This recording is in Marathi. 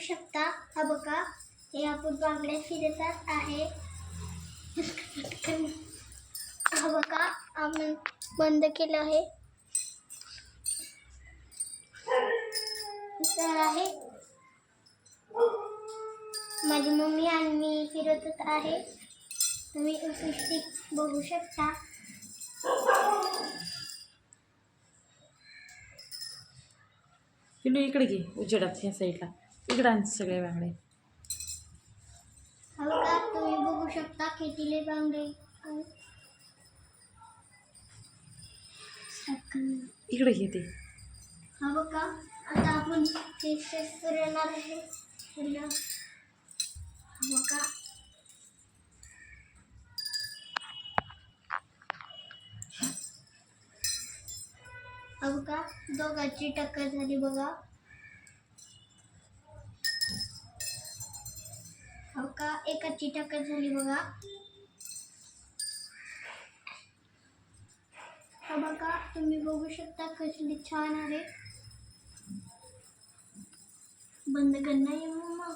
शकता. हा बघा, हे आपण बांगड्या फिरतात आहे. हा बघा, आपण बंद केलं आहे. तर आहे माझी मम्मी आणि मी फिरतच आहे. तुम्ही स्टिक बघू शकता. पिलू इकडे घे उजेडात ह्या साईडला. इकडे आण सगळे बांगडे. हा बघा, तुम्ही बघू शकता कितीले बांगडे. इकडे घे ते. हा बघा, आता आपण फिशेस फिरणार आहे. हा बघा, हा बघा, दोघांची टक्कर झाली बघा. हा बघा, एकाची टक्कर झाली बघा. हा बघा, तुम्ही बघू शकता कसली छान आहे. बंद करणार आहे मम्मा.